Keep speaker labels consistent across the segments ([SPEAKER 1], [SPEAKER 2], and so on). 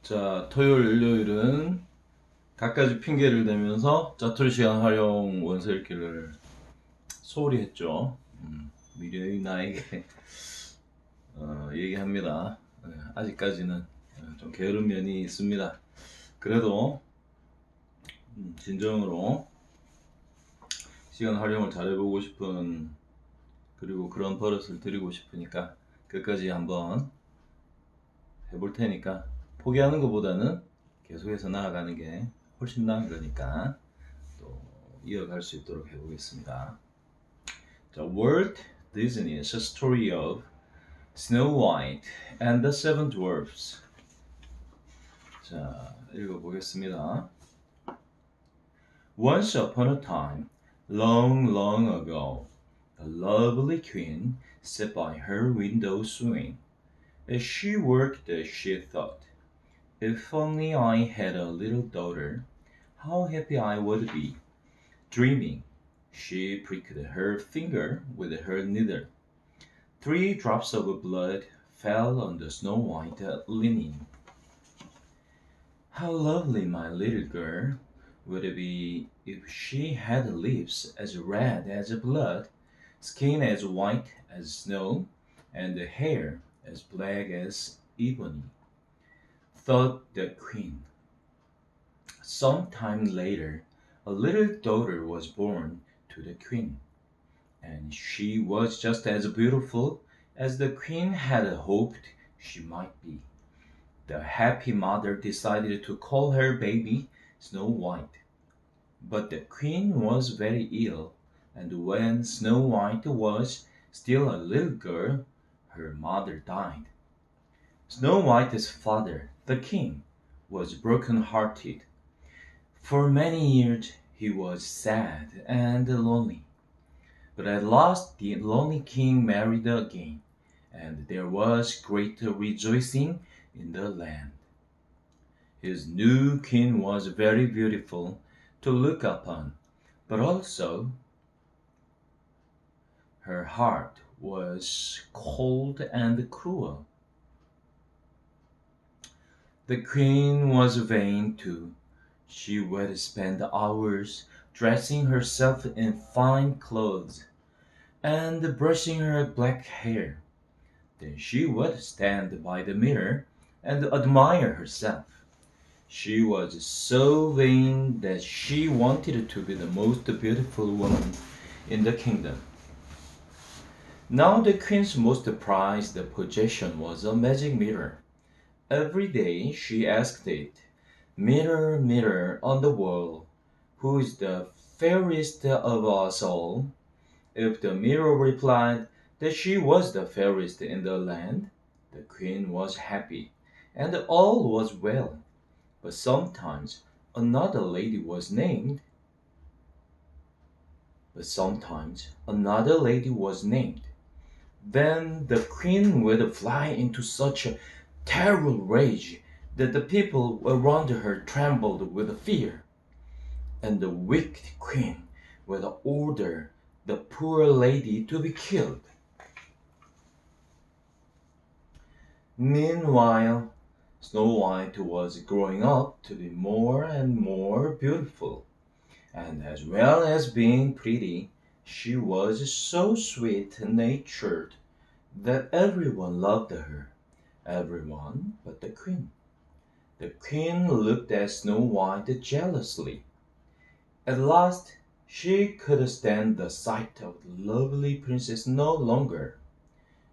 [SPEAKER 1] 자, 토요일, 일요일은 갖가지 핑계를 대면서 짜투리 시간 활용 원서 읽기를 소홀히 했죠. 미래의 나에게 얘기합니다. 아직까지는 좀 게으른 면이 있습니다. 그래도 진정으로 시간 활용을 잘해보고 싶은, 그리고 그런 버릇을 들이고 싶으니까 끝까지 한번 해볼 테니까, 포기하는 것보다는 계속해서 나아가는 게 훨씬 나은 거니까 또 이어갈 수 있도록 해보겠습니다. 자, Walt Disney's Story of Snow White and the Seven Dwarfs. 자, 읽어보겠습니다. Once upon a time, long, long ago, a lovely queen sat by her window sewing. As she worked, she thought, "If only I had a little daughter, how happy I would be." Dreaming, she pricked her finger with her needle. 3 drops of blood fell on the snow-white linen. "How lovely my little girl would be if she had lips as red as blood, skin as white as snow, and hair as black as ebony," thought the queen. Some time later, a little daughter was born to the queen, and she was just as beautiful as the queen had hoped she might be. The happy mother decided to call her baby Snow White. But the queen was very ill, and when Snow White was still a little girl, her mother died. Snow White's father, the king, was broken-hearted. For many years he was sad and lonely. But at last the lonely king married again, and there was great rejoicing in the land. His new queen was very beautiful to look upon, but also her heart was cold and cruel. The queen was vain too. She would spend hours dressing herself in fine clothes and brushing her black hair. Then she would stand by the mirror and admire herself. She was so vain that she wanted to be the most beautiful woman in the kingdom. Now the queen's most prized possession was a magic mirror. Every day she asked it, "Mirror, mirror on the wall, who is the fairest of us all?" If the mirror replied that she was the fairest in the land, the queen was happy, and all was well. But sometimes another lady was named. Then the queen would fly into such a terrible rage that the people around her trembled with fear, and the wicked queen would order the poor lady to be killed. Meanwhile, Snow White was growing up to be more and more beautiful, and as well as being pretty, she was so sweet-natured that everyone loved her, everyone but the queen. The queen looked at Snow White jealously. At last, she could stand the sight of the lovely princess no longer.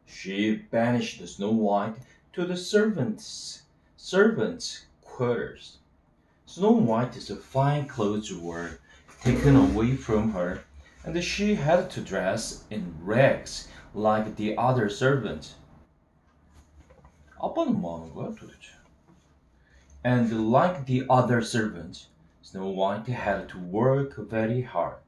[SPEAKER 1] She banished Snow White to the servants' quarters. Snow White's fine clothes were taken away from her, and she had to dress in rags like the other servants. 아빠는 뭐 하는 거야 도대체? And like the other servants, Snow White had to work very hard.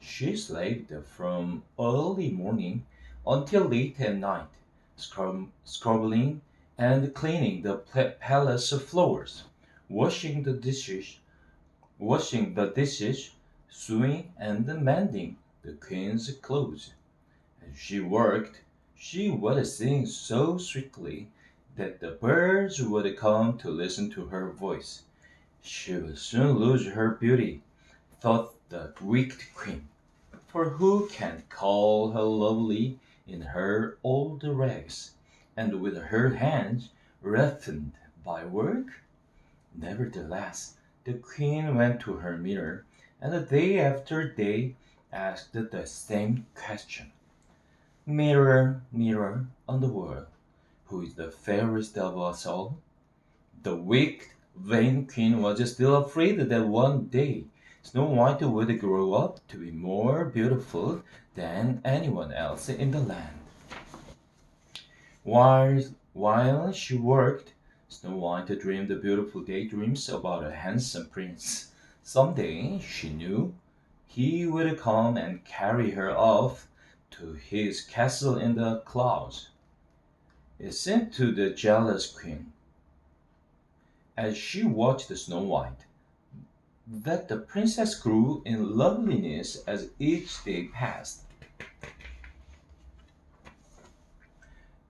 [SPEAKER 1] She slaved from early morning until late at night, scrubbing and cleaning the palace floors, washing the dishes, sewing and mending the queen's clothes. As she worked, she would sing so sweetly that the birds would come to listen to her voice. She will soon lose her beauty, thought the wicked queen. For who can call her lovely in her old rags, and with her hands roughened by work? Nevertheless, the queen went to her mirror, and day after day asked the same question. Mirror, mirror on the wall, who is the fairest of us all? The wicked, vain queen was still afraid that one day Snow White would grow up to be more beautiful than anyone else in the land. While she worked, Snow White dreamed beautiful daydreams about a handsome prince. Someday, she knew, he would come and carry her off to his castle in the clouds. It seemed to the jealous queen, as she watched Snow White, that the princess grew in loveliness as each day passed.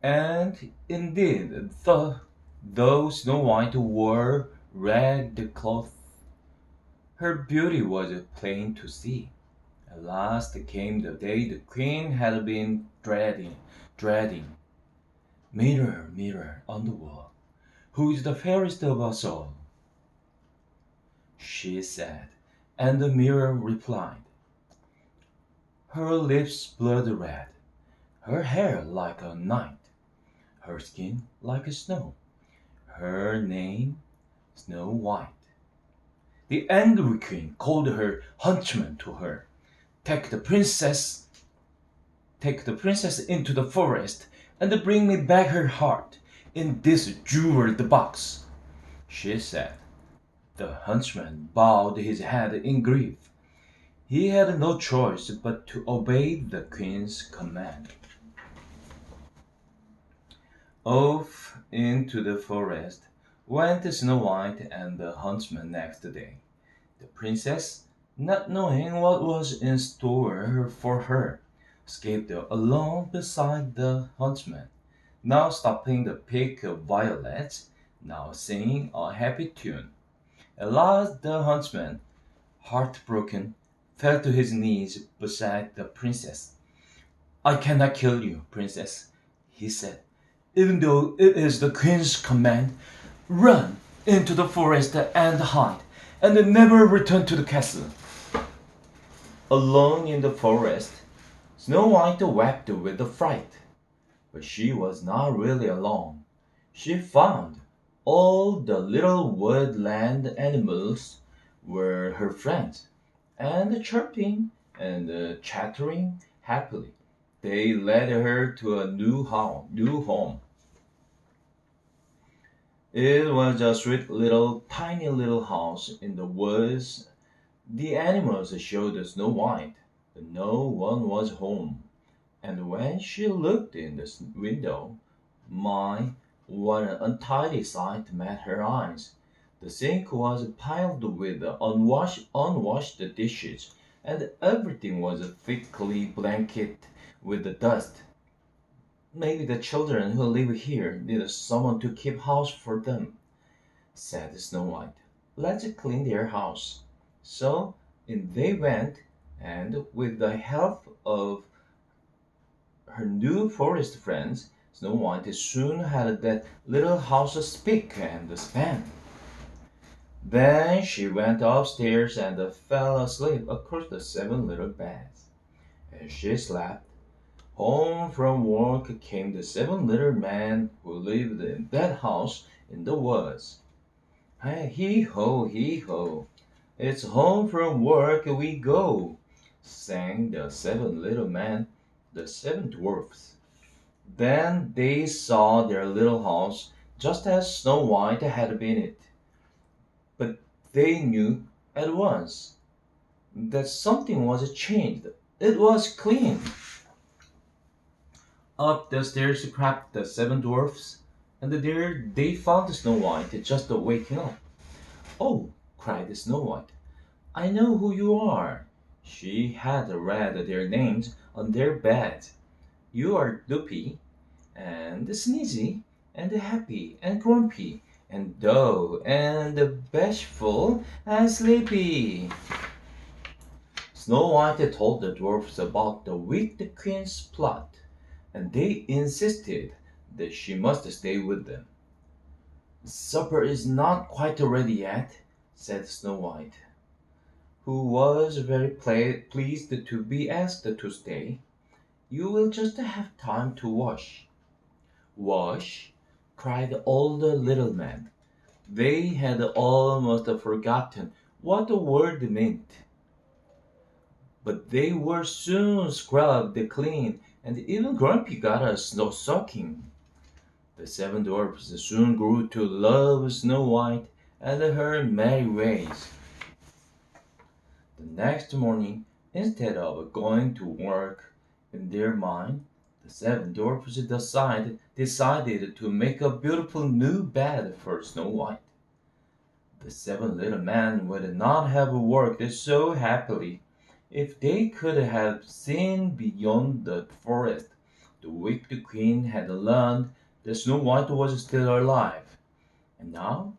[SPEAKER 1] And indeed, though Snow White wore red cloth, her beauty was plain to see. At last came the day the queen had been dreading. Mirror, mirror on the wall, who is the fairest of us all? She said, and the mirror replied. Her lips blood red, her hair like a night, her skin like snow, her name Snow White. The angry queen called her huntsman to her. Take the princess into the forest and bring me back her heart in this jeweled box, she said. The huntsman bowed his head in grief. He had no choice but to obey the queen's command. Off into the forest went Snow White and the huntsman next day. The princess, not knowing what was in store for her, skipped along beside the huntsman, now stopping to pick violets, now singing a happy tune. At last the huntsman, heartbroken, fell to his knees beside the princess. I cannot kill you, princess, he said, even though it is the queen's command. Run into the forest and hide, and never return to the castle. Alone in the forest, Snow White wept with fright. But she was not really alone. She found all the little woodland animals were her friends, and chirping and chattering happily, they led her to a new home. It was a sweet tiny little house in the woods. The animals showed Snow White that no one was home, and when she looked in the window, my, what an untidy sight met her eyes. The sink was piled with unwashed dishes, and everything was thickly blanketed with the dust. Maybe the children who live here need someone to keep house for them, said Snow White. Let's clean their house. So in they went, and with the help of her new forest friends, Snow White soon had that little house spick and span. Then she went upstairs and fell asleep across the 7 little beds. As she slept, home from work came the 7 little men who lived in that house in the woods. Hey, hee ho, it's home from work we go, sang the 7 little men, the 7 dwarfs. Then they saw their little house just as Snow White had been it. But they knew at once that something was changed. It was clean. Up the stairs crept the 7 dwarfs, and there they found Snow White just waking up. Oh, cried Snow White, I know who you are. She had read their names on their beds. You are Duppy, and Sneezy, and happy and grumpy and dull and bashful and sleepy. Snow White told the dwarfs about the Wicked Queen's plot, and they insisted that she must stay with them. Supper is not quite ready yet, said Snow White, who was very pleased to be asked to stay. You will just have time to wash. Wash? Cried all the little men. They had almost forgotten what the word meant. But they were soon scrubbed clean, and even Grumpy got a snow soaking. The seven dwarfs soon grew to love Snow White and her merry ways. The next morning, instead of going to work in their mine, the seven dwarfs decided to make a beautiful new bed for Snow White. The seven little men would not have worked so happily if they could have seen beyond the forest. The wicked queen had learned that Snow White was still alive, and now,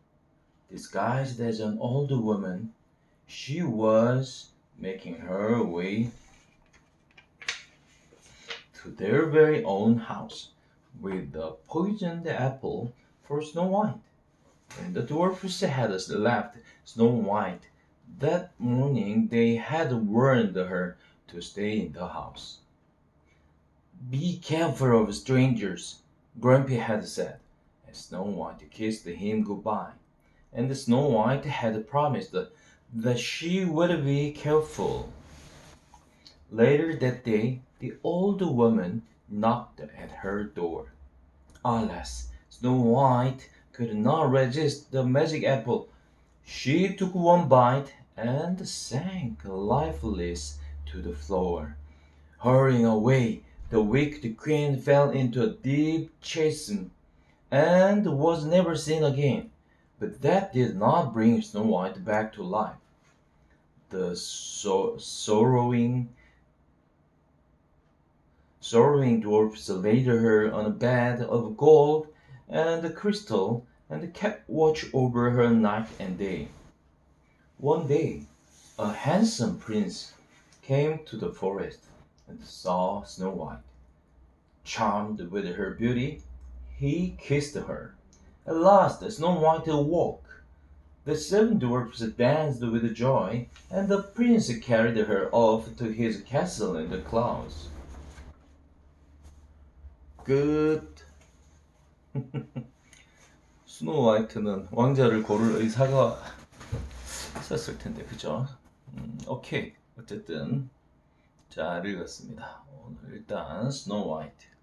[SPEAKER 1] disguised as an old woman, she was making her way to their very own house with the poisoned apple for Snow White. When the dwarfs had left Snow White that morning, they had warned her to stay in the house. Be careful of strangers, Grumpy had said, as Snow White kissed him goodbye. And Snow White had promised that she would be careful. Later that day, the old woman knocked at her door. Alas, Snow White could not resist the magic apple. She took one bite and sank lifeless to the floor. Hurrying away, the wicked queen fell into a deep chasm and was never seen again. But that did not bring Snow White back to life. The sorrowing dwarfs laid her on a bed of gold and crystal and kept watch over her night and day. One day, a handsome prince came to the forest and saw Snow White. Charmed with her beauty, he kissed her. At last, Snow White awoke. The seven dwarfs danced with joy, and the prince carried her off to his castle in the clouds. 끝. 스노우 화이트는 왕자를 고를 의사가 있었을 텐데, 그죠? 오케이. 어쨌든 잘 읽었습니다. 오늘 일단 스노우 화이트.